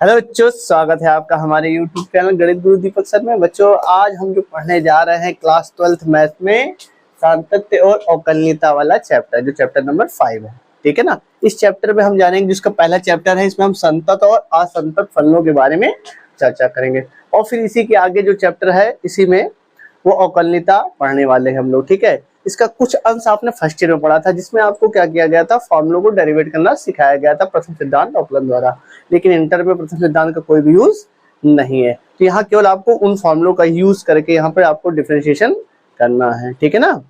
Hello बच्चों, स्वागत है आपका हमारे YouTube चैनल गणित गुरु दीपक सर में। बच्चों, आज हम जो पढ़ने जा रहे हैं क्लास 12th मैथ में सातत्य और अवकलनीयता वाला चैप्टर, जो चैप्टर नंबर 5 है। ठीक है ना। इस चैप्टर में हम जानेंगे, जिसका पहला चैप्टर है, इसमें हम संतत और असंतत फलनों के बारे में चर्चा करेंगे। और फिर इसी के आगे जो चैप्टर है, इसी में वो अवकलनीयता पढ़ने वाले हैं हम लोग। ठीक है। इसका कुछ अंश आपने फर्स्ट ईयर में पढ़ा था, जिसमें आपको क्या किया गया था, फॉर्मूलों को डेरिवेट करना सिखाया गया था प्रथम सिद्धांत अवकलन द्वारा। लेकिन इंटर में प्रथम सिद्धांत का कोई भी यूज नहीं है, तो यहाँ केवल आपको उन फॉर्मूलों का यूज करके यहाँ पर आपको डिफरेंशिएशन करना है। ठीक है ना।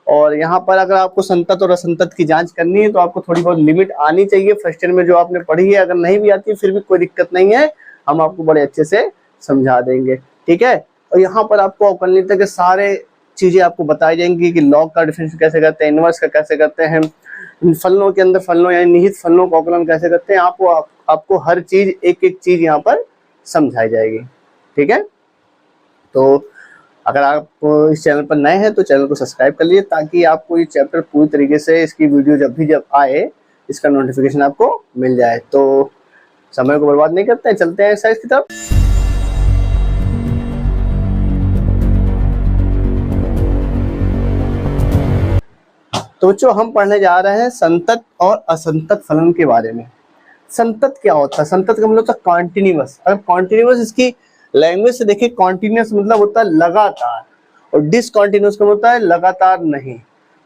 और यहाँ पर अगर आपको संतत और असंतत की जांच करनी है, तो आपको थोड़ी बहुत लिमिट आनी चाहिए फर्स्ट ईयर में जो आपने पढ़ी है। अगर नहीं भी आती फिर भी कोई दिक्कत नहीं है, हम आपको बड़े अच्छे से समझा देंगे। ठीक है। और यहाँ पर आपको अवकलनीयता के सारे चीजें आपको बताई जाएंगी कि लॉग का डिफरेंशियल कैसे करते हैं, इनवर्स का कैसे करते हैं, फलनों के अंदर फलनों यानी निहित फलनों का अवकलन कैसे करते हैं। आपको हर चीज एक एक चीज यहाँ पर समझाई जाएगी। ठीक है। तो अगर आप इस चैनल पर नए हैं तो चैनल को सब्सक्राइब कर लीजिए, ताकि आपको ये चैप्टर पूरी तरीके से, इसकी वीडियो जब आए इसका नोटिफिकेशन आपको मिल जाए। तो समय को बर्बाद नहीं करते हैं, चलते हैं एक्सरसाइज की तरफ। तो बच्चों, हम पढ़ने जा रहे हैं संतत और असंतत फलन के बारे में। संतत क्या होता है? संतत का मतलब होता है कॉन्टिन्यूअस। अगर कॉन्टिन्यूअस इसकी लैंग्वेज से देखिए, कॉन्टिन्यूअस मतलब होता है लगातार, और डिसकॉन्टिन्यूअस का होता है लगातार नहीं।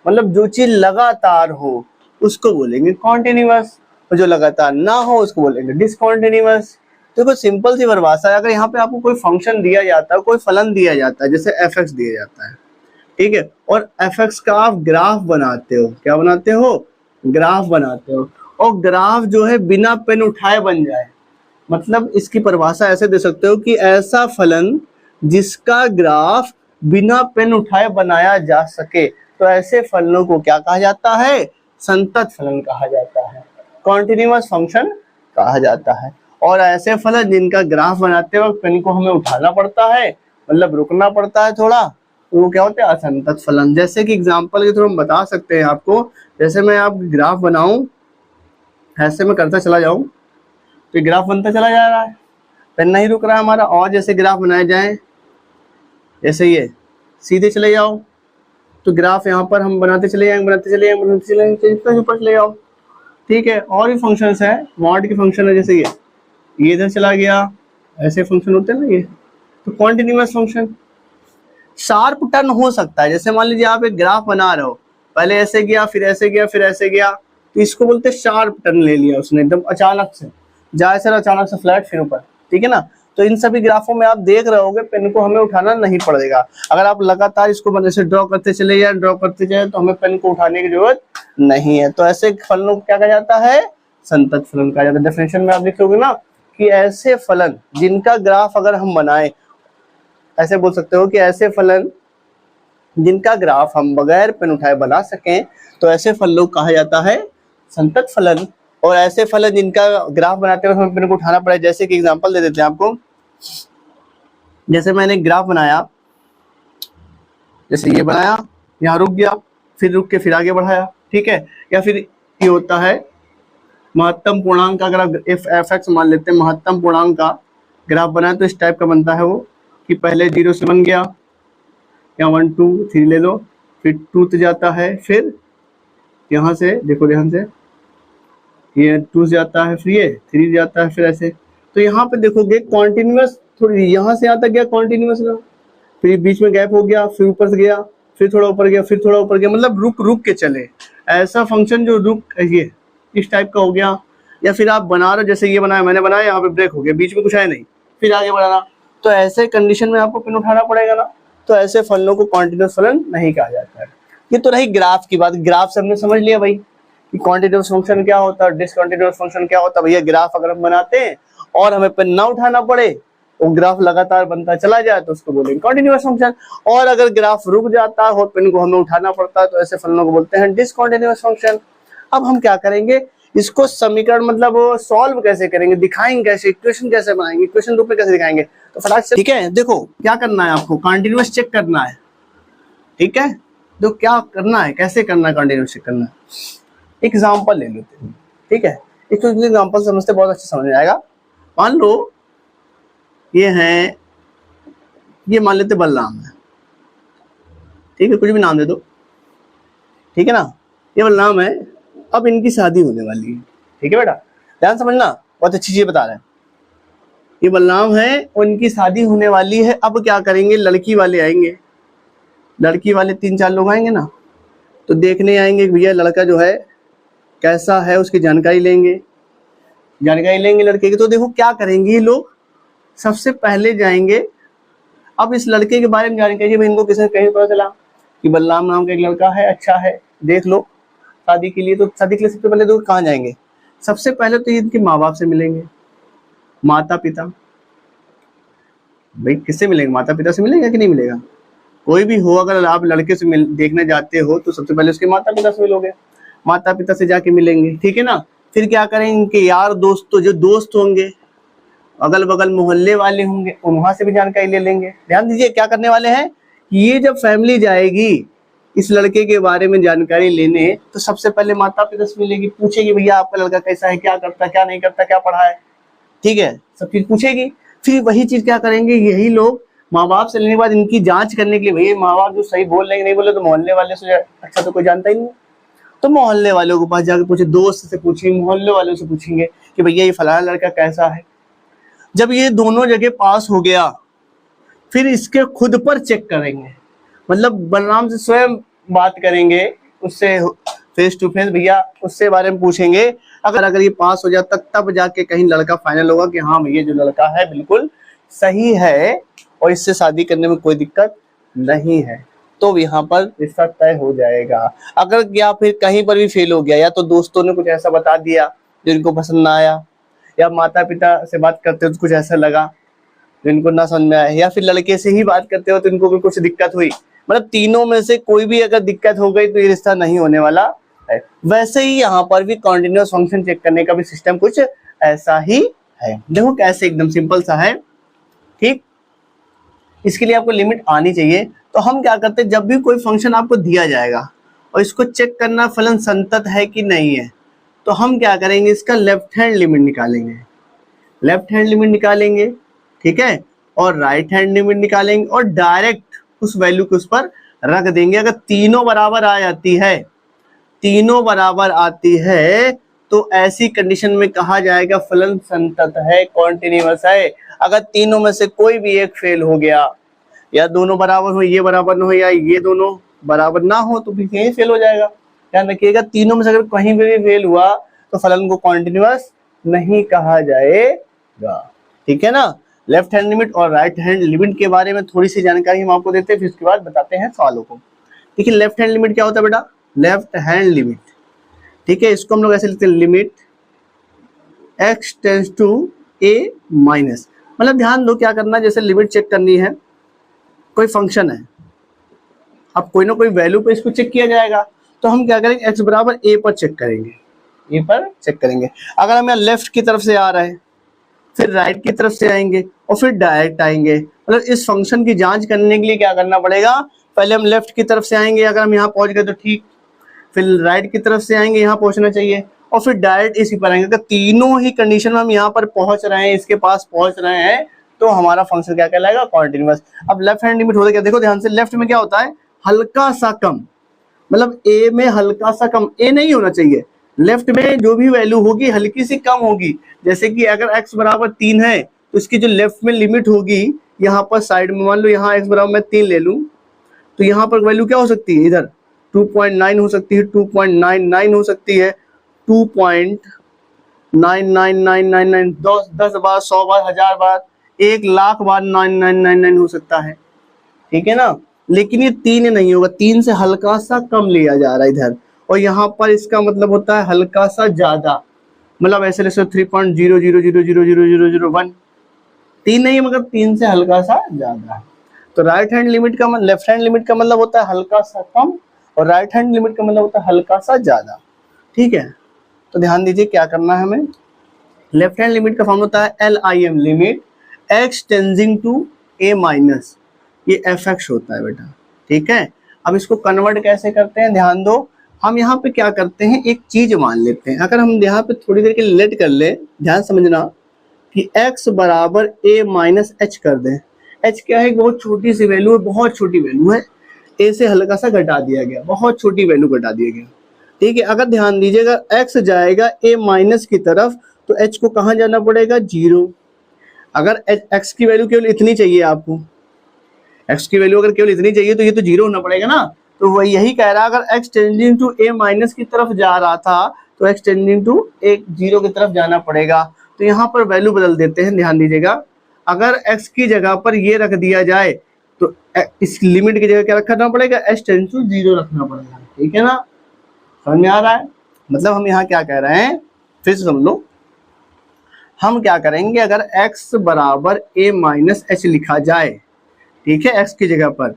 मतलब जो चीज लगातार हो उसको बोलेंगे कॉन्टिन्यूअस, और जो लगातार ना हो उसको बोलेंगे डिसकॉन्टिन्यूअस। देखो, सिंपल सी परिभाषा है। अगर यहाँ पे आपको कोई फंक्शन दिया जाता है, कोई फलन दिया जाता है, जैसे f(x) दिया जाता है, ठीक है, और f(x) का आप ग्राफ बनाते हो, क्या बनाते हो? ग्राफ बनाते हो। और ग्राफ जो है बिना पेन उठाए बन जाए, मतलब इसकी परिभाषा ऐसे दे सकते हो कि ऐसा फलन जिसका ग्राफ बिना पेन उठाए बनाया जा सके, तो ऐसे फलनों को क्या कहा जाता है? संतत फलन कहा जाता है, कॉन्टिन्यूअस फंक्शन कहा जाता है। और ऐसे फलन जिनका ग्राफ बनाते वक्त पेन को हमें उठाना पड़ता है, मतलब रुकना पड़ता है थोड़ा, तो वो क्या होते हैं? असंतत फलन। जैसे कि एग्जांपल के थ्रू हम बता सकते हैं आपको। जैसे मैं आप ग्राफ बनाऊं, ऐसे मैं करता चला जाऊं तो ग्राफ बनता चला जा रहा है, पेन नहीं रुक रहा है हमारा। और जैसे ग्राफ बनाए जाए, जैसे ये सीधे चले जाओ तो ग्राफ यहाँ पर हम बनाते चले जाएंगे ऊपर चले जाओ। ठीक है। और भी फंक्शंस है, मॉड के फंक्शन है, जैसे ये इधर चला गया, ऐसे फंक्शन होते हैं ना ये, तो कॉन्टिन्यूअस फंक्शन। शार्प टर्न हो सकता है, जैसे मान लीजिए आप एक ग्राफ बना रहे हो, पहले ऐसे गया, फिर ऐसे गया, फिर ऐसे गया, तो इसको बोलते हैं शार्प टर्न ले लिया उसने, एकदम अचानक से जाए सर, अचानक से फ्लैट फिर ऊपर। ठीक है ना। तो इन सभी ग्राफों में आप देख रहे होगे पेन को हमें उठाना नहीं पड़ेगा। अगर आप लगातार इसको ऐसे ड्रॉ करते चले जाए तो हमें पेन को उठाने की जरूरत नहीं है। तो ऐसे फलनों को क्या कहा जाता है? संतत फलन कहा जाता है। डेफिनेशन में आप लिखोगे ना कि ऐसे फलन जिनका ग्राफ अगर हम बनाए, ऐसे बोल सकते हो कि ऐसे फलन जिनका ग्राफ हम बगैर पेन उठाए बना सकें, तो ऐसे फलनों कहा जाता है संतत फलन। और ऐसे फलन जिनका ग्राफ बनाते हुए हमें पेन को उठाना पड़े, जैसे कि एग्जांपल दे देते हैं आपको। जैसे मैंने ग्राफ बनाया, जैसे ये बनाया, यहाँ रुक गया, फिर रुक के फिर आगे बढ़ाया, ठीक है। या फिर ये होता है महत्तम पूर्णांक का, अगर आप f(x) मान लेते हैं, महत्तम पूर्णांक का ग्राफ बनाया तो इस टाइप का बनता है वो, कि पहले 0 से 1 गया, या 1 2 3 ले लो, फिर 2 से जाता है, फिर यहाँ से देखो, ध्यान से ये 2 से जाता है, फिर ये 3 जाता है, फिर ऐसे। तो यहाँ पे देखोगे कॉन्टिन्यूअस, थोड़ी यहाँ से यहाँ तक गया कॉन्टिन्यूअस, फिर बीच में गैप हो गया, फिर ऊपर से गया, फिर थोड़ा ऊपर गया, फिर थोड़ा ऊपर गया, मतलब रुक रुक के चले। ऐसा फंक्शन जो रुक, ये इस टाइप का हो गया। या फिर आप बना रहे, जैसे ये बनाया, मैंने बनाया, यहाँ पे ब्रेक हो गया, बीच में कुछ है नहीं, फिर आगे बढ़ाना, तो ऐसे कंडीशन में आपको पेन उठाना पड़ेगा ना। तो ऐसे फलनों को कॉन्टिन्यूअस फलन नहीं कहा जाता है। ये तो रही ग्राफ की बात। ग्राफ से हमने समझ लिया भाई कि कॉन्टिन्यूअस फंक्शन क्या होता है, डिसकॉन्टिन्यूअस फंक्शन क्या होता है। भैया ग्राफ अगर हम बनाते हैं और हमें पेन ना उठाना पड़े, वो ग्राफ लगातार बनता चला जाए, तो उसको बोलेंगे कॉन्टिन्यूअस फंक्शन। और अगर ग्राफ रुक जाता है और पेन को हमें उठाना पड़ता है, तो ऐसे फलनों को बोलते हैं डिसकॉन्टिन्यूअस फंक्शन। अब हम क्या करेंगे, इसको समीकरण मतलब सॉल्व कैसे करेंगे, दिखाएंगे कैसे, इक्वेशन कैसे बनाएंगे, इक्वेशन रूप में कैसे दिखाएंगे। तो फटाक से, ठीक है, देखो क्या करना है आपको, कॉन्टिन्यूअस चेक करना है। ठीक है, तो क्या करना है, कैसे करना है, कॉन्टिन्यूअस चेक करना है। एग्जाम्पल ले लेते हैं, ठीक है, एक एग्जाम्पल समझते बहुत अच्छा समझ में आएगा। मान लो ये है, ये मान लेते बलराम है, ठीक है, कुछ भी नाम दे दो, ठीक है ना, ये बलराम है। अब इनकी शादी होने वाली है, ठीक है बेटा, ध्यान समझना, बहुत अच्छी चीज बता रहे हैं। ये बलराम है और इनकी शादी होने वाली है। अब क्या करेंगे, लड़की वाले आएंगे, लड़की वाले 3-4 लोग आएंगे ना, तो देखने आएंगे कि भैया लड़का जो है कैसा है, उसकी जानकारी लेंगे, जानकारी लेंगे लड़के की। तो देखो क्या करेंगे ये लोग, सबसे पहले जाएंगे, अब इस लड़के के बारे में जानकारी, भाई इनको किसी कहीं पता चला कि बलराम नाम का एक लड़का है, अच्छा है, देख लो शादी के लिए। तो शादी के लिए सबसे पहले तो कहाँ जाएंगे, सबसे पहले तो इनके माँ बाप से मिलेंगे, माता पिता। भाई किससे मिलेंगे, माता पिता से मिलेगा कि नहीं मिलेगा, कोई भी हो, अगर आप लड़के से देखने जाते हो तो सबसे पहले उसके माता पिता से मिलोगे, माता पिता से जाके मिलेंगे, ठीक है ना। फिर क्या करेंगे कि यार दोस्त, तो जो दोस्त होंगे, अगल बगल मोहल्ले वाले होंगे, उनवहां से भी जानकारी ले लेंगे। ध्यान दीजिए क्या करने वाले हैं, ये जब फैमिली जाएगी इस लड़के के बारे में जानकारी लेने, तो सबसे पहले माता पिता से मिलेगी, पूछेगी भैया आपका लड़का कैसा है, क्या करता है, क्या नहीं करता, क्या पढ़ा है, ठीक है, सब चीज पूछेगी। फिर वही चीज क्या करेंगे यही लोग माँ बाप से लेने के बाद इनकी जांच करने के लिए, भैया माँ बाप जो सही बोल रहे नहीं बोले, तो मोहल्ले वाले से अच्छा तो कोई जानता ही नहीं, तो मोहल्ले वालों के पास जाकर पूछे, दोस्त से पूछेंगे, मोहल्ले वालों से पूछेंगे कि भैया ये फलाना लड़का कैसा है। जब ये दोनों जगह पास हो गया, फिर इसके खुद पर चेक करेंगे, मतलब बलराम से स्वयं बात करेंगे, उससे फेस टू फेस, भैया उससे बारे में पूछेंगे। अगर ये पास हो जाता तब जाके कहीं लड़का फाइनल होगा कि हाँ भैया जो लड़का है बिल्कुल सही है और इससे शादी करने में कोई दिक्कत नहीं है, तो यहाँ पर रिश्ता तय हो जाएगा। अगर या फिर कहीं पर भी फेल हो गया, या तो दोस्तों ने कुछ ऐसा बता दिया जो इनको पसंद ना आया, या माता पिता से बात करते हो तो कुछ ऐसा लगा जो इनको ना समझ में आया, या फिर लड़के से ही बात करते हो तो इनको भी कुछ दिक्कत हुई, मतलब तीनों में से कोई भी अगर दिक्कत हो गई तो ये रिश्ता नहीं होने वाला है। वैसे ही यहाँ पर भी कॉन्टिन्यूअस फंक्शन चेक करने का भी सिस्टम कुछ ऐसा ही है। देखो कैसे एकदम सिंपल सा है, ठीक। इसके लिए आपको लिमिट आनी चाहिए। तो हम क्या करते हैं, जब भी कोई फंक्शन आपको दिया जाएगा और इसको चेक करना फलन संतत है कि नहीं है, तो हम क्या करेंगे, इसका लेफ्ट हैंड लिमिट निकालेंगे, लेफ्ट हैंड लिमिट निकालेंगे, ठीक है, और राइट हैंड लिमिट निकालेंगे और डायरेक्ट उस वैल्यू को उस पर रख देंगे। अगर तीनों बराबर आ जाती है, तीनों बराबर आती है, तो ऐसी कंडीशन में कहा जाएगा फलन संतत है, कॉन्टिन्यूअस है। अगर तीनों में से कोई भी एक फेल हो गया, या दोनों बराबर हो, ये बराबर ना हो, या ये दोनों बराबर ना हो, तो फिर यही फेल हो जाएगा। ध्यान रखिएगा, तीनों में से अगर कहीं भी फेल हुआ तो फलन को कॉन्टिन्यूअस नहीं कहा जाएगा, ठीक है ना। लेफ्ट हैंड लिमिट और राइट हैंड लिमिट के बारे में थोड़ी सी जानकारी हम आपको देते हैं, फिर उसके बाद बताते हैं सवालों को। देखिए लेफ्ट हैंड लिमिट क्या होता है बेटा, लेफ्ट हैंड लिमिट, ठीक है, इसको हम लोग ऐसे लिखते हैं, limit x tends to a minus. मतलब ध्यान दो क्या करना, जैसे लिमिट चेक करनी है, कोई फंक्शन है, अब कोई ना कोई वैल्यू पे इसको चेक किया जाएगा, तो हम क्या करेंगे, x बराबर a पर चेक करेंगे, a पर चेक करेंगे। अगर हम यहाँ लेफ्ट की तरफ से आ रहे हैं, फिर राइट की तरफ से आएंगे और फिर डायरेक्ट आएंगे, मतलब इस फंक्शन की जांच करने के लिए क्या करना पड़ेगा, पहले हम लेफ्ट की तरफ से आएंगे, अगर हम यहाँ पहुंच गए तो ठीक, फिर राइट की तरफ से आएंगे, यहाँ पहुंचना चाहिए, और फिर डायरेक्ट इसी पर आएंगे। अगर तीनों ही कंडीशन में हम यहाँ पर पहुंच रहे हैं, इसके पास पहुंच रहे हैं, तो हमारा फंक्शन क्या कहलाएगा, कॉन्टिन्यूअस। अब लेफ्ट हैंड लिमिट होता है क्या, देखो ध्यान से, लेफ्ट में क्या होता है, हल्का सा कम, मतलब a में हल्का सा कम, a नहीं होना चाहिए, लेफ्ट में जो भी वैल्यू होगी हल्की सी कम होगी। जैसे कि अगर x बराबर 3 है तो इसकी जो लेफ्ट में लिमिट होगी, यहाँ पर साइड में मान लो यहाँ x बराबर मैं 3 ले लूं, तो यहाँ पर वैल्यू क्या हो सकती है, इधर 2.9 हो सकती है, 2.99 हो सकती है, 2.999999, 10 बार, 100 बार, 1000 बार, 1,00,000 बार 9999 हो सकता है, ठीक है ना। लेकिन ये 3 नहीं होगा, 3 से हल्का सा कम लिया जा रहा है इधर, और यहाँ पर इसका मतलब होता है हल्का सा ज्यादा, मतलब ऐसे जैसे 3.000000001, 3 नहीं है मगर 3 से हल्का सा ज्यादा। तो राइट हैंड लिमिट का लेफ्ट हैंड लिमिट का मतलब होता है हल्का सा कम, और राइट हैंड लिमिट का मतलब होता है हल्का सा ज्यादा, ठीक है। तो ध्यान दीजिए क्या करना है हमें, लेफ्ट हैंड लिमिट का फॉर्म होता है LIM, limit x tending to a minus, ये fx होता है बेटा, ठीक है। अब इसको कन्वर्ट कैसे करते हैं, ध्यान दो, हम यहाँ पे क्या करते हैं, एक चीज मान लेते हैं, अगर हम यहाँ पे थोड़ी देर के लिए लेट कर ले, ध्यान समझना, कि x बराबर a माइनस एच कर दें। h क्या है, बहुत छोटी सी वैल्यू है, बहुत छोटी वैल्यू है, a से हल्का सा घटा दिया गया, बहुत छोटी वैल्यू घटा दिया गया। ठीक है, अगर ध्यान दीजिएगा x जाएगा a माइनस की तरफ तो h को कहाँ जाना पड़ेगा, 0। अगर x की वैल्यू केवल इतनी चाहिए आपको, x की वैल्यू अगर केवल इतनी चाहिए तो ये तो 0 होना पड़ेगा ना। तो वही यही कह रहा है, अगर x tending to a minus की तरफ जा रहा था तो x टेंडिंग टू एक 0 की तरफ जाना पड़ेगा। तो यहाँ पर वैल्यू बदल देते हैं, ध्यान दीजिएगा। अगर x की जगह पर ये रख दिया जाए तो इस लिमिट की जगह क्या रखना पड़ेगा, h टेंडिंग टू 0 रखना पड़ेगा। ठीक है ना, समझ में आ रहा है? मतलब हम यहाँ क्या कह रहे हैं, फिर से समझ लो। हम क्या करेंगे, अगर x बराबर a माइनस एच लिखा जाए, ठीक है, x की जगह पर,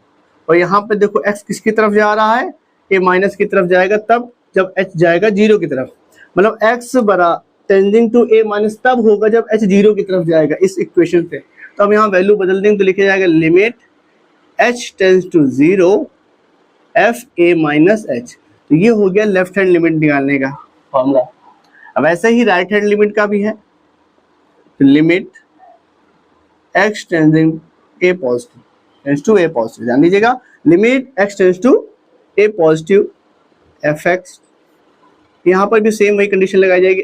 और यहाँ पे देखो x किसकी तरफ जा रहा है, a माइनस की तरफ जाएगा, तब जब h जाएगा 0 की तरफ, मतलब x बरा टेंडिंग टू a माइनस तब होगा जब h 0 की तरफ जाएगा इस इक्वेशन से। तो हम यहाँ वैल्यू बदल देंगे तो लिखा जाएगा limit h tends to 0 f a minus h। तो ये हो गया लेफ्ट हैंड लिमिट निकालने का फॉर्मूला। अब ऐसे ही राइट हैंड लिमिट का भी है, limit x tending a positive tends to a positive, ध्यान दीजिएगा, limit x tends to a positive fx। यहाँ पर भी सेम वही कंडीशन लगाई जाएगी,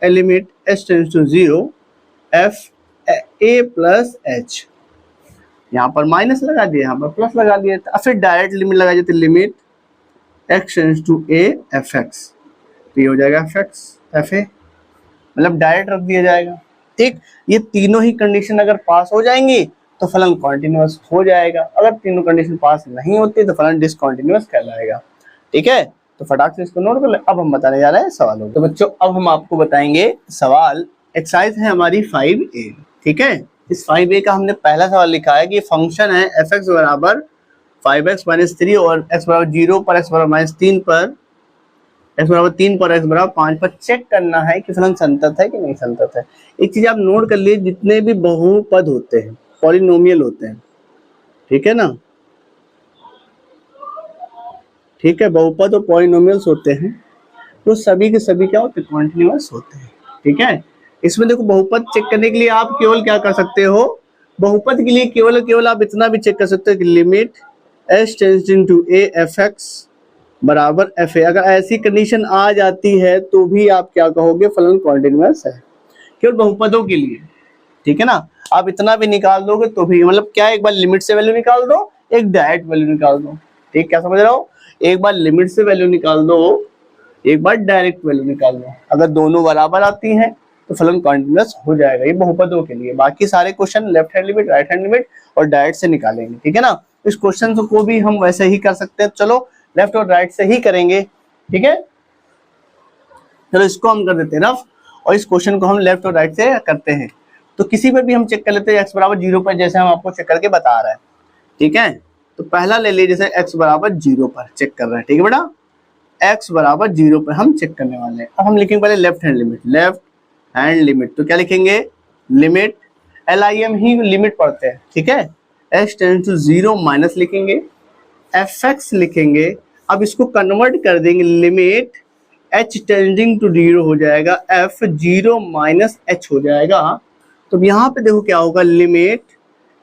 limit h tends to 0 f a plus h। यहाँ पर माइनस लगा दिया, यहाँ पर प्लस लगा दिया, फिर डायरेक्ट लिमिट लगा जाती है, limit x tends to a fx। तो ये हो जाएगा fa, मतलब डायरेक्ट रख दिया जाएगा। ठीक, ये तीनों ही कंडीशन अगर पास हो जाएंगी तो फलन कॉन्टिन्यूअस हो जाएगा, अगर तीनों कंडीशन पास नहीं होती तो फलन डिसकॉन्टिन्यूअस कहलाएगा। ठीक है, तो फटाक से इसको नोट कर ले। अब हम बताने जा रहे हैं सवालों। तो बच्चों अब हम आपको बताएंगे सवाल, एक्सरसाइज है हमारी 5A। ठीक है, इस 5A का हमने पहला सवाल लिखा है कि फंक्शन है fx बराबर 5x माइनस 3 और x बराबर 0 पर x बराबर माइनस 3 पर x बराबर 3 पर x बराबर 5 पर चेक करना है कि फलन संतत है कि नहीं संतत है। एक चीज आप नोट कर लीजिए, जितने भी बहुपद होते हैं, पॉलिनोमियल होते हैं, ठीक है ना, ठीक है, बहुपद और पॉलिनोमियल्स होते हैं, तो सभी के सभी क्या होते हैं, कॉन्टिन्यूअस होते हैं। ठीक है, इसमें देखो बहुपद चेक करने के लिए आप केवल क्या कर सकते हो, बहुपद के लिए केवल आप इतना भी चेक कर सकते हो कि limit h tending to a fx बराबर fa। अगर ऐसी कंडीशन आ जाती है तो भी आप क्या कहोगे, फलन कॉन्टिन्यूअस है, केवल बहुपदों के लिए। ठीक है ना, आप इतना भी निकाल दोगे तो भी, मतलब क्या, एक बार लिमिट से वैल्यू निकाल दो, एक डायरेक्ट वैल्यू निकाल दो। ठीक, क्या समझ रहे हो, एक बार लिमिट से वैल्यू निकाल दो, एक बार डायरेक्ट वैल्यू निकाल दो, अगर दोनों बराबर आती हैं तो फलन कॉन्टिन्यूअस हो जाएगा। ये बहुपदों के लिए, बाकी सारे question left hand limit, right hand limit और डायरेक्ट से निकालेंगे। ठीक है ना, इस क्वेश्चन को भी हम वैसे ही कर सकते हैं, चलो लेफ्ट और राइट से ही करेंगे। ठीक है, चलो इसको हम कर देते हैं रफ, और इस क्वेश्चन को हम लेफ्ट और राइट से करते हैं। तो किसी पर भी हम चेक कर लेते हैं, x बराबर 0 पर, जैसे हम आपको चेक करके बता रहे हैं। ठीक है, तो पहला ले लीजिए, जैसे x बराबर 0 पर चेक कर रहे हैं। ठीक है बेटा, x बराबर 0 पर हम चेक करने वाले हैं। अब हम लिखेंगे पहले left hand limit, left hand limit, तो क्या लिखेंगे, लिमिट LIM ही लिमिट पढ़ते हैं। ठीक है, h टेंड्स टू 0 माइनस लिखेंगे, fx लिखेंगे। अब इसको कन्वर्ट कर देंगे, लिमिट h टेंडिंग टू 0 हो जाएगा, f 0 माइनस h हो जाएगा। तो यहाँ पे देखो क्या होगा, लिमिट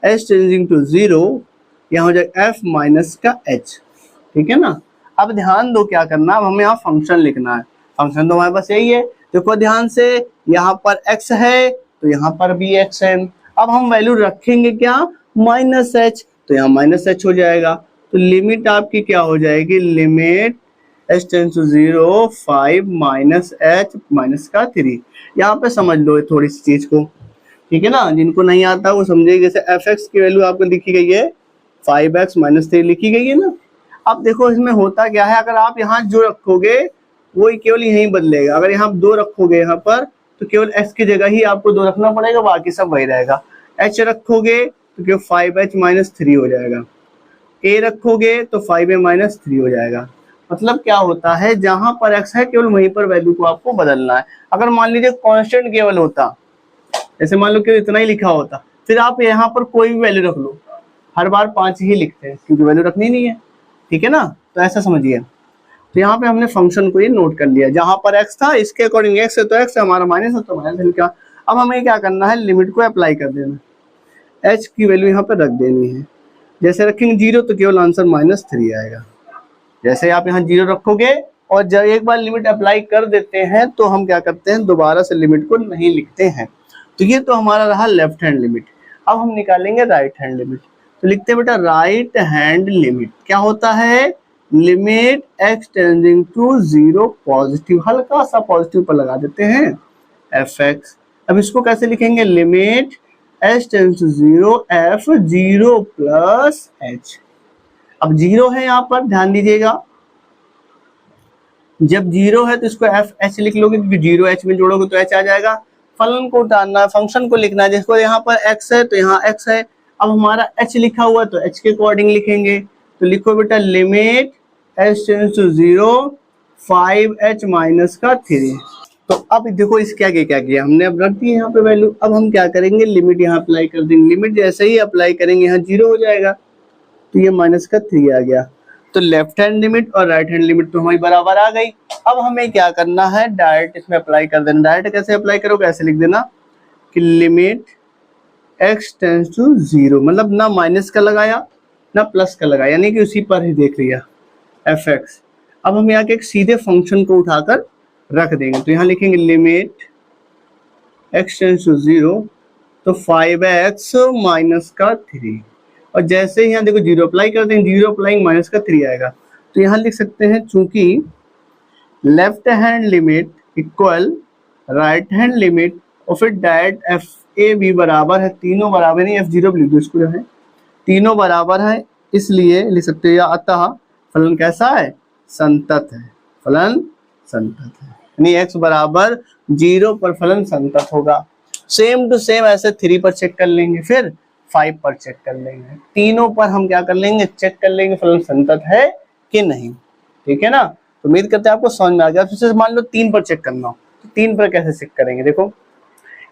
h टेंडिंग टू 0, यहाँ हो जाएगा f माइनस का h। ठीक है ना, अब ध्यान दो क्या करना, अब हमें यहाँ फंक्शन लिखना है। फंक्शन तो हमारे पास यही है, देखो ध्यान से, यहाँ पर x है तो यहाँ पर भी x है। अब हम वैल्यू रखेंगे क्या, माइनस h, तो यहाँ माइनस h हो जाएगा। तो लिमिट आपकी क्या हो जाएगी, limit h tends to 0 5 minus h minus का 3। यहाँ पे समझ लो थोड़ी सी चीज को, ठीक है ना, जिनको नहीं आता वो समझेगी। जैसे fx की वैल्यू आपको लिखी गई है 5x माइनस 3 लिखी गई है ना। अब देखो इसमें होता क्या है, अगर आप यहाँ जो रखोगे वो केवल यहीं बदलेगा। अगर यहाँ 2 रखोगे यहाँ पर तो केवल x की जगह ही आपको 2 रखना पड़ेगा, बाकी सब वही रहेगा। h रखोगे तो केवल 5h माइनस 3 हो जाएगा, a रखोगे तो 5a माइनस 3 हो जाएगा। मतलब क्या होता है, जहां पर x है केवल वहीं पर वैल्यू को आपको बदलना है। अगर मान लीजिए कांस्टेंट केवल होता, जैसे मान लो कि इतना ही लिखा होता, फिर आप यहाँ पर कोई भी वैल्यू रख लो, हर बार 5 ही लिखते हैं क्योंकि वैल्यू रखनी नहीं है। ठीक है ना, तो ऐसा समझिए। तो यहाँ पे हमने फंक्शन को ये नोट कर लिया, जहां पर x था इसके अकॉर्डिंग x है तो x है, हमारा माइनस है तो माइनस लिखा। अब हमें क्या करना है, लिमिट को अप्लाई कर देना, h की वैल्यू यहाँ पे रख देनी है। जैसे रखेंगे 0 तो केवल आंसर -3 आएगा। जैसे आप यहाँ 0 रखोगे और जब एक बार लिमिट अप्लाई कर देते हैं तो हम क्या करते हैं, दोबारा से लिमिट को नहीं लिखते हैं। तो ये तो हमारा रहा लेफ्ट हैंड लिमिट। अब हम निकालेंगे राइट हैंड लिमिट। तो लिखते हैं बेटा राइट हैंड लिमिट क्या होता है, limit x tending to 0 positive, हल्का सा पॉजिटिव पर लगा देते हैं fx। अब इसको कैसे लिखेंगे, limit h tending to 0 f 0 plus h। अब 0 है यहाँ पर, ध्यान दीजिएगा जब 0 है तो इसको एफ एच लिख लोगे, क्योंकि 0 h में जोड़ोगे तो h आ जाएगा। फलन को उतारना है, फंक्शन को लिखना है, जिसको यहाँ पर x है तो यहाँ x है। अब हमारा h लिखा हुआ है तो h के अकॉर्डिंग लिखेंगे। तो लिखो बेटा limit h tends to 0 5h minus का 3। तो अब देखो इसके आगे क्या किया हमने, अब रख दी यहाँ पे वैल्यू। अब हम क्या करेंगे, लिमिट यहाँ अप्लाई कर देंगे। लिमिट जैसे ही अप्लाई करेंगे यहाँ 0 हो जाएगा, तो ये माइनस का 3 आ गया। तो लेफ्ट हैंड लिमिट और राइट हैंड लिमिट तो हमारी बराबर आ गई। अब हमें क्या करना है, डायरेक्ट इसमें अप्लाई कर देना। डायरेक्ट कैसे अप्लाई करोगे, ऐसे लिख देना कि लिमिट x टेंड्स टू 0, मतलब ना माइनस का लगाया ना प्लस का लगाया, यानी कि उसी पर ही देख लिया fx। अब हम यहाँ के एक सीधे फंक्शन को उठाकर रख देंगे। तो यहाँ लिखेंगे लिमिट x टेंड्स टू 0 तो 5x माइनस का 3। और जैसे ही यहाँ देखो 0 अप्लाई कर देंगे, 0 अप्लाई माइनस का 3 आएगा। तो यहाँ लिख सकते हैं चूंकि left hand limit equal right hand limit और फिर डायरेक्ट एफ ए बी बराबर है, तीनों बराबर नहीं, f0 लिख दो इसको, जो है तीनों बराबर है, इसलिए लिख सकते हैं अतः फलन कैसा है, संतत है। फलन संतत है, यानी x बराबर 0 पर फलन संतत होगा। सेम टू सेम ऐसे 3 पर चेक कर लेंगे, फिर 5 पर चेक कर लेंगे। तीनों पर हम क्या कर लेंगे, चेक कर लेंगे फलन संतत है कि नहीं। ठीक है ना। तो उम्मीद करते हैं आपको समझ में आ गया। फिर से मान लो 3 पर चेक करना हो, तो 3 पर कैसे चेक करेंगे, देखो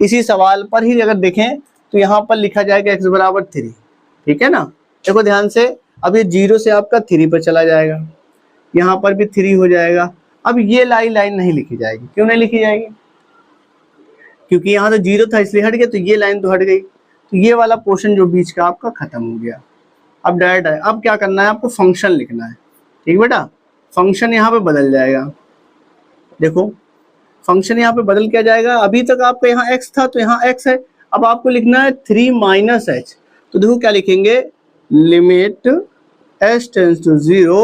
इसी सवाल पर ही अगर देखें तो यहाँ पर लिखा जाएगा x बराबर 3। ठीक है ना। देखो ध्यान से, अब ये 0 से आपका 3 पर चला जाएगा, यहाँ पर भी 3 हो जाएगा। अब ये लाइन नहीं लिखी जाएगी, क्यों नहीं लिखी जाएगी, क्योंकि यहाँ तो 0 था इसलिए हट गया, तो ये लाइन तो हट गई, तो ये वाला पोर्शन जो बीच का आपका खत्म हो गया। अब डायरेक्ट है, अब क्या करना है आपको, फंक्शन लिखना है। ठीक बेटा, फंक्शन यहाँ पे बदल जाएगा। देखो फंक्शन यहाँ पे बदल क्या जाएगा, अभी तक आपका यहाँ x था तो यहाँ x है, अब आपको लिखना है 3 माइनस h। तो देखो क्या लिखेंगे, limit h tends to 0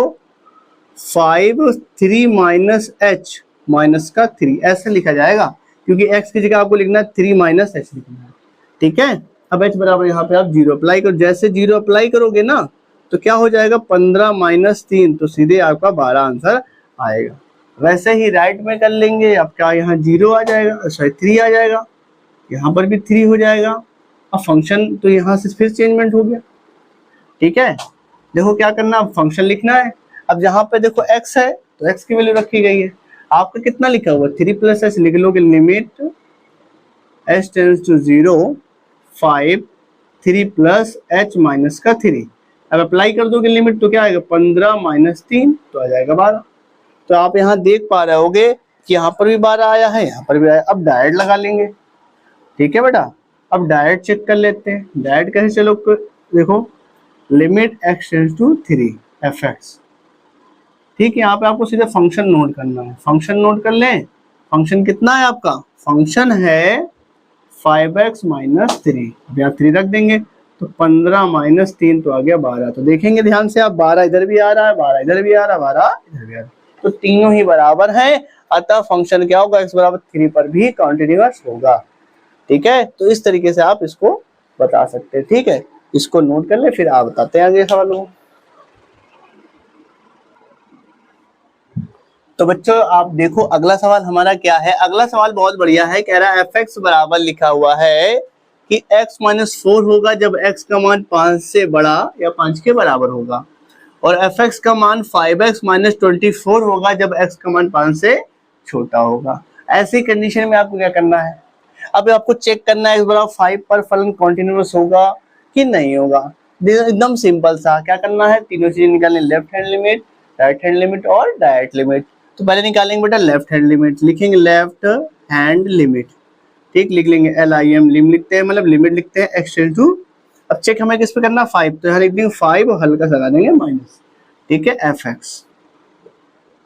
5 3 minus h minus का 3, ऐसे लिखा जाएगा, क्योंकि x की जगह आपको लिखना है 3 माइनस h लिखना है। ठीक है। अब h बराबर यहाँ पे आप 0 अप्लाई करो। जैसे 0 अप्लाई करोगे ना तो क्या हो जाएगा, 15 माइनस 3, तो सीधे आपका 12 आंसर आएगा। वैसे ही राइट में कर लेंगे, अब क्या यहाँ 0 आ जाएगा, सॉरी 3 आ जाएगा, यहाँ पर भी 3 हो जाएगा। अब फंक्शन तो यहाँ से फिर चेंजमेंट हो गया। ठीक है। देखो क्या करना, अब फंक्शन लिखना है। अब जहाँ पे देखो x है तो x की वैल्यू रखी गई है, आपका कितना लिखा हुआ 3 प्लस h, लिख लोगे limit h tends to 0 5 3 plus h minus का 3। अब अप्लाई कर दोगे लिमिट तो क्या आएगा, 15 माइनस 3 तो आ जाएगा 12। तो आप यहाँ देख पा रहे होगे कि यहाँ पर भी 12 आया है, यहाँ पर भी आया। अब डायरेक्ट लगा लेंगे। ठीक है बेटा, अब डायरेक्ट चेक कर लेते हैं। डायरेक्ट कैसे, चलो देखो limit x tends to 3 fx। ठीक है, यहाँ पे आपको सीधे फंक्शन नोट करना है। फंक्शन नोट कर लें। फंक्शन कितना है आपका, फंक्शन है 5x माइनस 3। अब यहाँ 3 रख देंगे तो 15 माइनस 3 तो आ गया 12। तो देखेंगे ध्यान से आप, 12 इधर भी आ रहा है, 12 इधर भी आ रहा है, 12 इधर भी आ रहा है, तो तीनों ही बराबर हैं। अतः फंक्शन क्या होगा, x बराबर 3 पर भी कॉन्टिन्यूअस होगा। ठीक है। तो इस तरीके से आप इसको बता सकते हैं। ठीक है, इसको नोट कर ले, फिर आप बताते हैं आगे सवालों को। तो बच्चों आप देखो अगला सवाल हमारा क्या है। अगला सवाल बहुत बढ़िया है, कह रहा है fx बराबर लिखा हुआ है कि x माइनस 4 होगा जब x का मान 5 से बड़ा या 5 के बराबर होगा, और fx का मान 5x माइनस 24 होगा जब x का मान 5 से छोटा होगा। ऐसी कंडीशन में आपको क्या करना है, अब आपको चेक करना है x बराबर 5 पर फलन कॉन्टिन्यूअस होगा कि नहीं होगा। एकदम सिंपल सा, क्या करना है, तीनों चीजें निकालनी, left hand limit, right hand limit और डायरेक्ट लिमिट। तो पहले निकालेंगे बेटा लेफ्ट हैंड लिमिट। लिखेंगे लेफ्ट हैंड लिमिट। ठीक, लिख लेंगे LIM, लिम लिखते हैं मतलब लिमिट लिखते हैं x टेंड टू, अब चेक हमें किस पे करना 5, तो यहाँ लिख देंगे 5 और हल्का सा लगा देंगे माइनस, ठीक है, fx।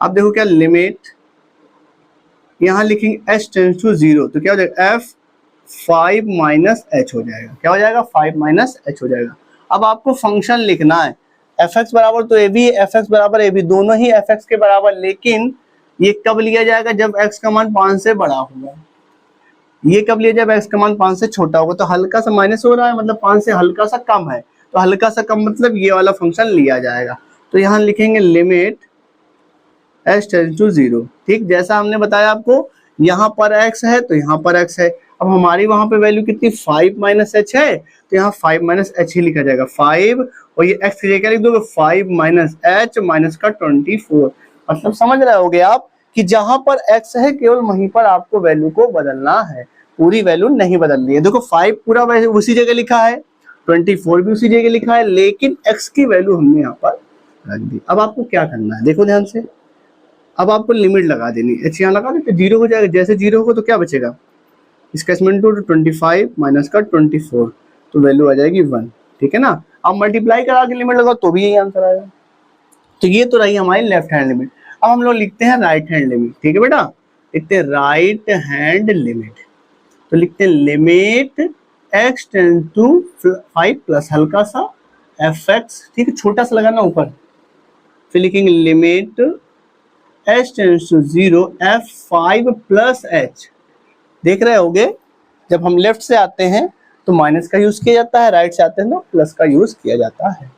अब देखो क्या लिमिट, यहाँ लिखेंगे h टेंड्स टू 0, तो क्या हो जाएगा f 5 माइनस h हो जाएगा, क्या हो जाएगा 5 माइनस h हो जाएगा। अब आपको फंक्शन लिखना है, fx बराबर तो a भी, fx बराबर a भी, दोनों ही fx के बराबर, लेकिन ये कब लिया जाएगा जब x का मान 5 से बड़ा होगा, ये कब लिया जब x का मान 5 से छोटा होगा, तो हल्का सा माइनस हो रहा है मतलब 5 से हल्का सा कम है, तो हल्का सा कम मतलब ये वाला फंक्शन लिया जाएगा। तो यहाँ लिखेंगे लिमिट h टेंड्स टू 0, ठीक, जैसा हमने बताया आपको, यहाँ पर x है तो यहाँ पर x है। अब हमारी वहां पे वैल्यू कितनी 5 माइनस h है, तो यहाँ 5 माइनस h ही लिखा जाएगा 5, और ये x की जगह लिख दोगे 5 माइनस h माइनस का 24, मतलब समझ रहे होगे आप कि जहां पर x है केवल वहीं पर आपको वैल्यू को बदलना है, पूरी वैल्यू नहीं बदलनी है। देखो 5 पूरा उसी जगह लिखा है, 24 भी उसी जगह लिखा है, लेकिन x की वैल्यू हमने यहाँ पर रख दी। अब आपको क्या करना है, देखो ध्यान से, अब आपको लिमिट लगा देनी, h यहाँ लगा दे तो 0 हो जाएगा, जैसे 0 होगा तो क्या बचेगा, इसका इसमें 25 माइनस का 24, तो वैल्यू आ जाएगी 1, ठीक है ना। अब मल्टीप्लाई करा के लिमिट लगाओ तो भी यही आंसर आएगा। तो ये तो रही हमारी लेफ्ट हैंड लिमिट। अब हम लोग लिखते हैं राइट हैंड लिमिट, ठीक है बेटा, लिखते हैं राइट हैंड लिमिट, तो लिखते हैं limit x tend to 5 plus हल्का सा fx, ठीक है, छोटा सा लगाना ऊपर, फिर लिखेंगे limit h tends to 0 f5 plus h। देख रहे होगे जब हम लेफ्ट से आते हैं तो माइनस का यूज किया जाता है, राइट से आते हैं तो प्लस का यूज किया जाता है,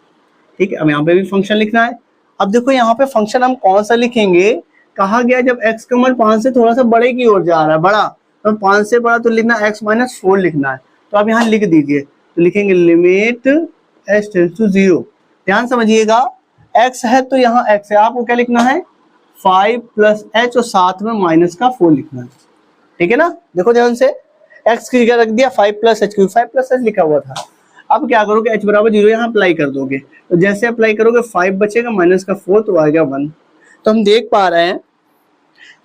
ठीक है। अब यहाँ पे भी फंक्शन लिखना है। अब देखो यहाँ पे फंक्शन हम कौन सा लिखेंगे, कहा गया जब x का मान 5 से थोड़ा सा बड़े की ओर जा रहा है, बड़ा, तो 5 से बड़ा तो लिखना x माइनस 4 लिखना है, तो आप यहाँ लिख दीजिए, तो लिखेंगे लिमिट h टेंड्स टू 0। ध्यान समझिएगा, x है तो यहाँ x है, आपको क्या लिखना है 5 प्लस h और साथ में माइनस का 4 लिखना है, ठीक है ना। देखो ध्यान से, x की जगह रख दिया 5 प्लस h, क्योंकि 5 प्लस h लिखा हुआ था। अब क्या करोगे, h बराबर 0 यहाँ अप्लाई कर दोगे, तो जैसे अप्लाई करोगे 5 बचेगा माइनस का 4 तो आ गया 1। तो हम देख पा रहे हैं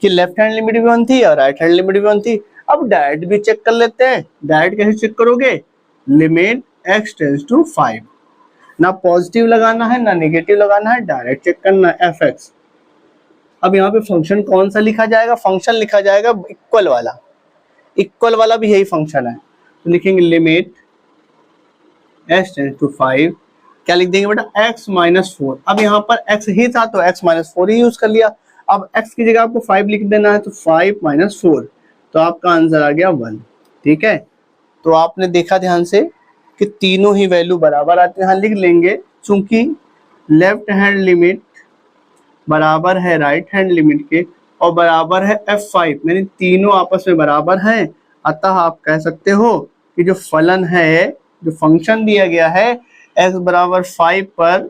कि लेफ्ट हैंड लिमिट भी 1 थी और राइट हैंड लिमिट भी 1 थी। अब डायरेक्ट भी चेक कर लेते हैं, डायरेक्ट कैसे चेक करोगे, लिमिट x टेंड्स टू 5, ना पॉजिटिव लगाना है ना नेगेटिव लगाना है, डायरेक्ट चेक करना है fx। अब यहाँ पे फंक्शन कौन सा लिखा जाएगा, फंक्शन लिखा जाएगा इक्वल वाला, इक्वल वाला भी यही फंक्शन है, तो लिखेंगे लिमिट x टेंड्स टू 5, क्या लिख देंगे बेटा x माइनस 4। अब यहाँ पर x ही था तो x माइनस 4 ही यूज कर लिया, अब x की जगह आपको 5 लिख देना है, तो 5 माइनस 4, तो आपका आंसर आ गया 1, ठीक है। तो आपने देखा ध्यान से कि तीनों ही वैल्यू बराबर आते हैं, यहाँ लिख लेंगे चूंकि लेफ्ट हैंड लिमिट बराबर है राइट हैंड लिमिट के और बराबर है f5, यानी तीनों आपस में बराबर हैं, अतः आप कह सकते हो कि जो फलन है, जो फंक्शन दिया गया है x बराबर 5 पर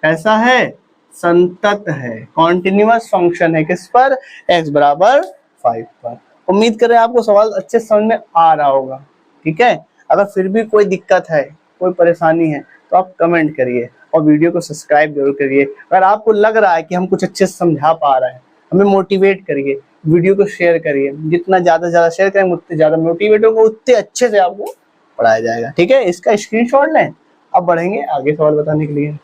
कैसा है, संतत है, कॉन्टिन्यूअस फंक्शन है, किस पर, x बराबर 5 पर। उम्मीद करें आपको सवाल अच्छे समझ में आ रहा होगा, ठीक है। अगर फिर भी कोई दिक्कत है, कोई परेशानी है तो आप कमेंट करिए और वीडियो को सब्सक्राइब जरूर करिए। अगर आपको लग रहा है कि हम कुछ अच्छे से समझा पा रहे हैं, हमें मोटिवेट करिए, वीडियो को शेयर करिए, जितना ज्यादा से ज्यादा शेयर करेंगे उतने ज्यादा मोटिवेट होगा, उतने अच्छे से आपको पढ़ाया जाएगा, ठीक है। इसका स्क्रीनशॉट लें, अब बढ़ेंगे आगे सवाल बताने के लिए।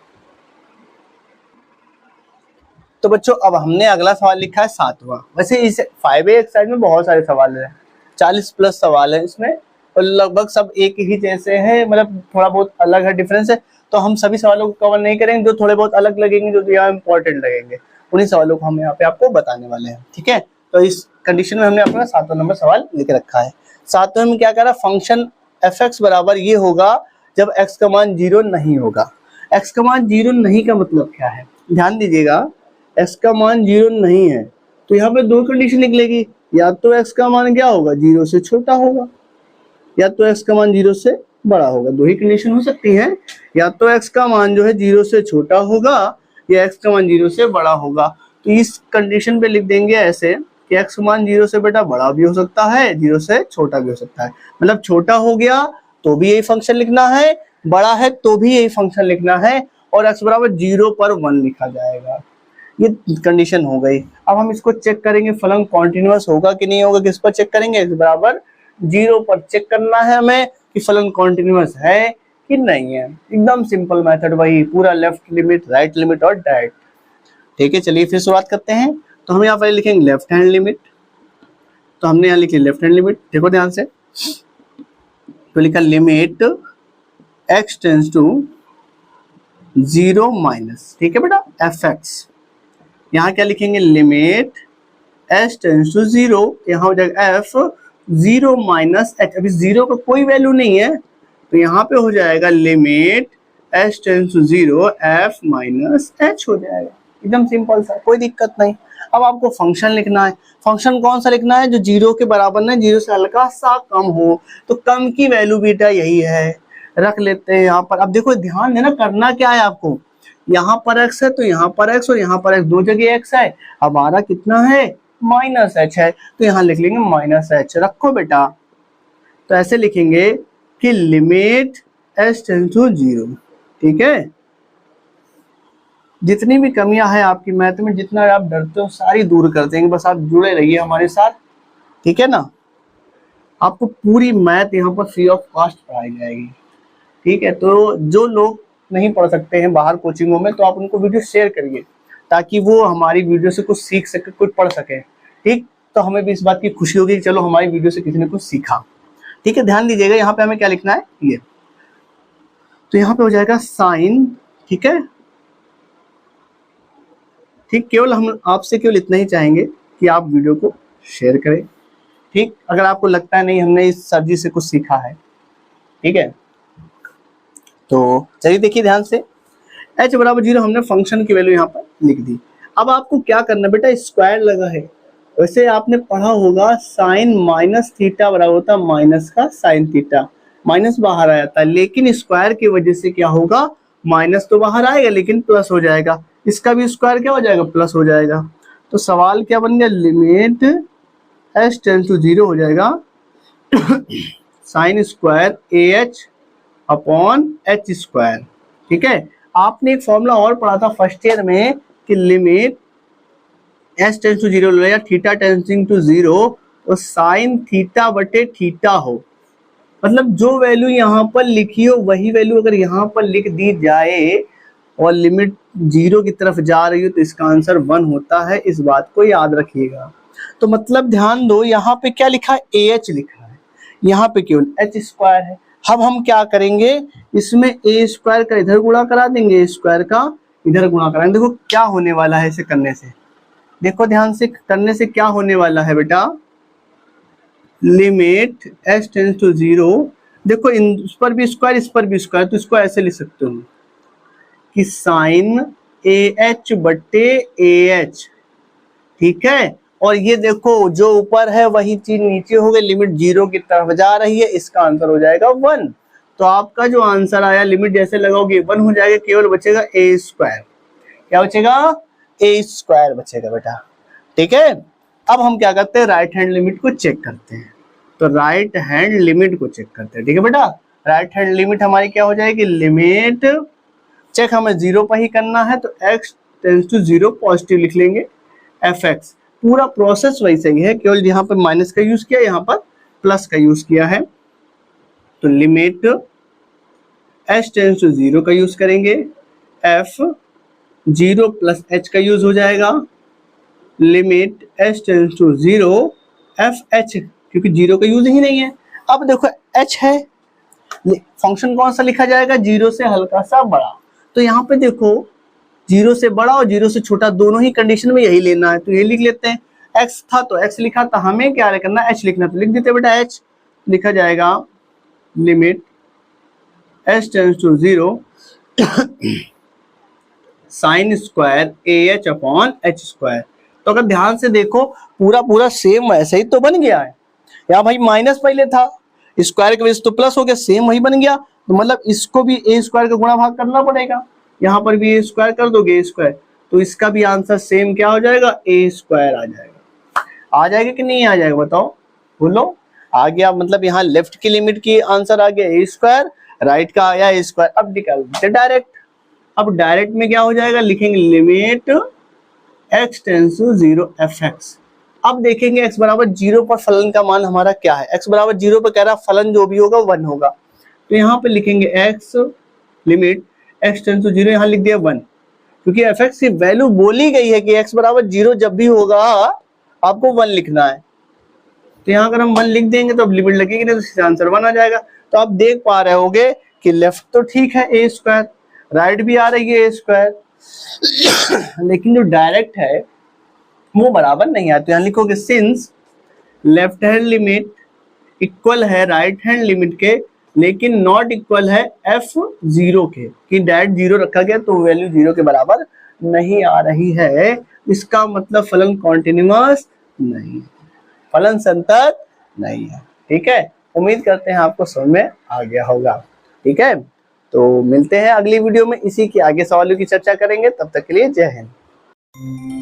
तो बच्चों अब हमने अगला सवाल लिखा है 7वां। वैसे इस 5A एक्सरसाइज में बहुत सारे सवाल है, 40 प्लस सवाल है इसमें, और लगभग सब एक ही जैसे हैं, मतलब थोड़ा बहुत अलग है, डिफरेंस है, तो हम सभी सवालों को कवर नहीं करेंगे, जो थोड़े बहुत अलग लगेंगे, जो यहाँ इंपॉर्टेंट लगेंगे, उन्हीं सवालों को हम यहाँ पे आपको बताने वाले हैं, ठीक है। तो इस कंडीशन में हमने अपना 7वां नंबर सवाल लिख रखा है। 7वें में क्या कह रहा है, फंक्शन fx बराबर ये होगा जब x का मान 0 नहीं होगा। x का मान 0 नहीं का मतलब क्या है, ध्यान दीजिएगा, x का मान 0 नहीं है तो यहाँ पे दो कंडीशन निकलेगी, या तो x का मान क्या होगा 0 से छोटा होगा, या तो x का मान 0 से बड़ा होगा। दो ही कंडीशन हो सकती है, या तो x का मान जो है 0 से छोटा होगा या x का मान 0 से बड़ा होगा। तो इस कंडीशन पे लिख देंगे ऐसे कि x मान 0 से बेटा बड़ा भी हो सकता है, 0 से छोटा भी हो सकता है, मतलब छोटा हो गया तो भी यही फंक्शन लिखना है, बड़ा है तो भी यही फंक्शन लिखना है, और x बराबर 0 पर 1 लिखा जाएगा। ये कंडीशन हो गई। अब हम इसको चेक करेंगे फलन कॉन्टिन्यूअस होगा कि नहीं होगा, किस पर चेक करेंगे, x बराबर जीरो पर चेक करना है हमें कि फलन कॉन्टिन्यूअस है कि नहीं है। एकदम सिंपल मेथड, वही पूरा लेफ्ट लिमिट, राइट लिमिट और डायरेक्ट। ठीक है, चलिए फिर शुरुआत करते हैं। तो हम यहाँ पर लिखेंगे लेफ्ट हैंड लिमिट, तो हमने यहाँ लिखी लेफ्ट हैंड लिमिट, देखो ध्यान से। तो लिखा limit x tends to 0 minus, ठीक है बेटा, fx। यहाँ क्या लिखेंगे, लिमिट s टेंस टू 0, यहाँ हो जाएगा f 0 माइनस h। अभी 0 का कोई वैल्यू नहीं है, तो यहाँ पे हो जाएगा limit s tends to 0 f minus h हो जाएगा। एकदम सिंपल सा, कोई दिक्कत नहीं। अब आपको फंक्शन लिखना है। फंक्शन कौन सा लिखना है, जो 0 के बराबर ना, 0 से हल्का सा कम हो। तो कम की वैल्यू बेटा यही है, रख लेते हैं यहाँ पर। अब देखो ध्यान देना, करना क्या है आपको, यहाँ पर x है तो यहाँ पर x, और यहाँ पर x, दो जगह x है। हमारा कितना है, माइनस h है, तो यहाँ लिख लेंगे माइनस h। रखो बेटा, तो ऐसे लिखेंगे कि लिमिट s टेंस टू 0। ठीक है, जितनी भी कमियां हैं आपकी मैथ में, जितना आप डरते हो, सारी दूर कर देंगे। बस आप जुड़े रहिए हमारे साथ, ठीक है ना। आपको पूरी मैथ यहाँ पर फ्री ऑफ कॉस्ट पढ़ाई जाएगी। ठीक है, तो जो लोग नहीं पढ़ सकते हैं बाहर कोचिंगों में, तो आप उनको वीडियो शेयर करिए, ताकि वो हमारी वीडियो से कुछ सीख सके, कुछ पढ़ सके। ठीक, तो हमें भी इस बात की खुशी होगी कि चलो हमारी वीडियो से किसी ने कुछ सीखा। ठीक है, ध्यान दीजिएगा, यहाँ पे हमें क्या लिखना है, ये तो यहाँ पे हो जाएगा साइन। ठीक है, ठीक, केवल हम आपसे केवल इतना ही चाहेंगे कि आप वीडियो को शेयर करें। ठीक, अगर आपको लगता है नहीं हमने इस सर जी से कुछ सीखा है। ठीक है, तो चलिए देखिए ध्यान से, h बराबर 0 हमने फंक्शन की वैल्यू यहाँ पर लिख दी। अब आपको क्या करना बेटा, स्क्वायर लगा है, वैसे आपने पढ़ा होगा साइन माइनस थीटा बराबर होता है माइनस का साइन थीटा। माइनस बाहर आ जाता है, लेकिन स्क्वायर की वजह से क्या होगा, माइनस तो बाहर आएगा लेकिन प्लस हो जाएगा। इसका भी स्क्वायर क्या हो जाएगा, प्लस हो जाएगा। तो सवाल क्या बन गया, लिमिट s टेंस टू 0 हो जाएगा sign square AH upon h square. ठीक है, आपने एक फॉर्मूला और पढ़ा था फर्स्ट ईयर में कि लिमिट s टेंस टू 0 या थीटा टेंसिंग टू 0 तो साइन थीटा बटे थीटा हो। मतलब जो वैल्यू यहाँ पर लिखी हो वही वैल्यू अगर यहाँ पर लिख दी जाए और लिमिट 0 की तरफ जा रही हो तो इसका आंसर 1 होता है। इस बात को याद रखिएगा। तो मतलब ध्यान दो, यहाँ पे क्या लिखा है, AH लिखा है, यहाँ पे केवल h स्क्वायर है। अब हम क्या करेंगे, इसमें a स्क्वायर का इधर गुणा करा देंगे, a स्क्वायर का इधर गुणा कराएंगे। देखो क्या होने वाला है इसे करने से, देखो ध्यान से, करने से क्या होने वाला है बेटा, लिमिट s टेंस टू 0, देखो इस पर भी स्क्वायर, इस पर भी स्क्वायर, तो इसको ऐसे लिख सकते हो कि साइन AH बट्टे AH। ठीक है, और ये देखो जो ऊपर है वही चीज नीचे हो गई, लिमिट 0 की तरफ जा रही है, इसका आंसर हो जाएगा 1। तो आपका जो आंसर आया, लिमिट जैसे लगाओगे 1 हो जाएगा, केवल बचेगा a स्क्वायर। क्या बचेगा, a स्क्वायर बचेगा बेटा। ठीक है, अब हम क्या करते हैं, राइट हैंड लिमिट को चेक करते हैं। तो राइट हैंड लिमिट को चेक करते हैं। ठीक है बेटा, राइट हैंड लिमिट हमारी क्या हो जाएगी, लिमिट चेक हमें 0 पर ही करना है, तो x टेंस टू 0 पॉजिटिव लिख लेंगे fx। पूरा प्रोसेस वैसे ही है, केवल यहाँ पर माइनस का यूज किया, यहाँ पर प्लस का यूज किया है। तो लिमिट s टेंस टू 0 का यूज करेंगे, f 0 प्लस h का यूज हो जाएगा, limit s tends to 0 fh, क्योंकि 0 का यूज ही नहीं है। अब देखो h है, फंक्शन कौन सा लिखा जाएगा, 0 से हल्का सा बड़ा। तो यहाँ पे देखो 0 से बड़ा और 0 से छोटा दोनों ही कंडीशन में यही लेना है, तो ये लिख लेते हैं। x था तो x लिखा, तो हमें क्या करना है, h लिखना, तो लिख देते बेटा h। लिखा जाएगा limit s tends to 0 sine square AH upon h square. तो अगर ध्यान से देखो पूरा सेम वैसे ही तो बन गया है। या भाई माइनस पहले था, स्क्वायर की वजह से तो प्लस हो गया, सेम वही बन गया। तो मतलब इसको भी a स्क्वायर का गुणा भाग करना पड़ेगा, यहाँ पर भी a स्क्वायर कर दोगे, a स्क्वायर, तो इसका भी आंसर सेम क्या हो जाएगा, a स्क्वायर आ जाएगा। आ जाएगा कि नहीं आ जाएगा बताओ, बोलो। आ गया, मतलब यहाँ लेफ्ट की लिमिट की आंसर आ गया a स्क्वायर, राइट का आया a स्क्वायर। अब निकाल देते डायरेक्ट। अब डायरेक्ट में क्या हो जाएगा, लिखेंगे limit x tends to 0 fx। अब देखेंगे x बराबर 0 पर फलन का मान हमारा क्या है। x बराबर 0 पर कह रहा फलन जो भी होगा 1 होगा, तो यहाँ पे लिखेंगे x limit x tends to 0, यहाँ लिख दिया 1, क्योंकि fx की वैल्यू बोली गई है कि x बराबर 0 जब भी होगा आपको 1 लिखना है। तो यहाँ अगर हम 1 लिख देंगे तो अब लिमिट लगेगी नहीं, तो इसका आंसर 1 आ जाएगा। तो आप देख पा रहे होगे कि लेफ्ट तो ठीक है ए स्क्वायर, राइट भी आ रही है ए स्क्वायर, लेकिन जो डायरेक्ट है वो बराबर नहीं है। तो यहाँ लिखोगे since left hand limit equal है राइट हैंड लिमिट के, लेकिन नॉट इक्वल है f0 के, कि डायरेक्ट 0 रखा गया तो वैल्यू 0 के बराबर नहीं आ रही है, इसका मतलब फलन कॉन्टिन्यूअस नहीं है, फलन संतत नहीं है। ठीक है, उम्मीद करते हैं आपको समझ में आ गया होगा। ठीक है, तो मिलते हैं अगली वीडियो में, इसी के आगे सवालों की चर्चा करेंगे। तब तक के लिए जय हिंद।